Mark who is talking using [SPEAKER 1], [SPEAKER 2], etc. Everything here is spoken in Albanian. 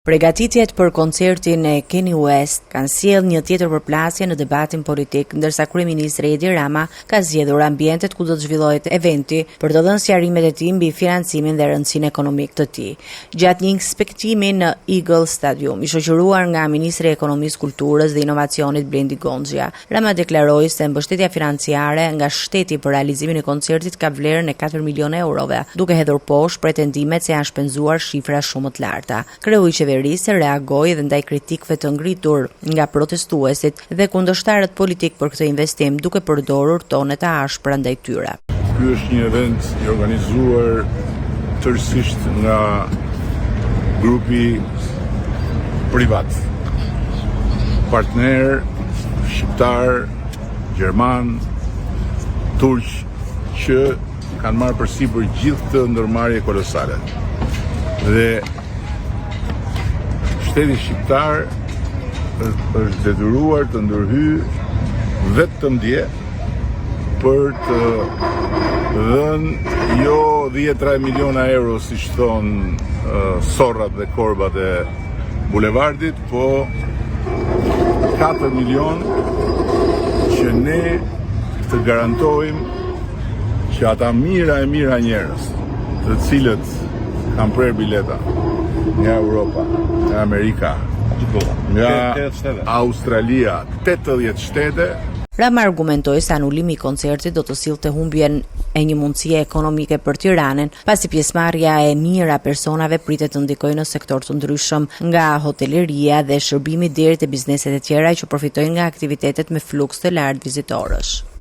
[SPEAKER 1] Përgatitjet për koncertin e Kanye West kanë sjellë një tjetër përplasje në debatin politik, ndërsa kryeministri Edi Rama ka zgjedhur ambientet ku do të zhvillohet eventi për të dhënë sqarimet e tij mbi financimin dhe rëndësinë ekonomike të tij. Gjatë një inspektimi në Eagle Stadium, i shoqëruar nga ministri i Ekonomisë, Kulturës dhe Inovacionit Blendi Gonxhia, Rama deklaroi se mbështetja financiare nga shteti për realizimin e koncertit ka vlerën e 4 milionë eurove, duke hedhur poshtë pretendimet se janë shpenzuar shifra shumë të larta. Kreu i qeverisë reagoi dhe ndaj kritikëve të ngritur nga protestuesit dhe kundërshtarët politik për këtë investim, duke përdorur tone të ashpra ndaj tyre.
[SPEAKER 2] Ky është një event i organizuar tërësisht nga grupi privat, partner shqiptar, gjerman, turq, që kanë marrë përsipër gjithë të ndërmarrje kolosale. Dhe shteti shqiptar është detyruar të ndërhyjë vetëm dje për të dhënë jo 10 miliona euro siç thon sorrat dhe korbat e bulevardit, po 4 milion që ne të garantojmë që ata mira njerëz, të cilët kanë prerë bileta nga Europa, nga Amerika, nga Australia, 80 shtete.
[SPEAKER 1] Rama argumentoi se anulimi i koncertit do të sillte humbjen e një mundësie ekonomike për Tiranën, pasi pjesëmarrja e mira personave pritet të ndikojë në sektor të ndryshëm, nga hoteleria dhe shërbimi deri te bizneset e tjera që përfitojnë nga aktivitetet me fluks të lartë vizitorësh.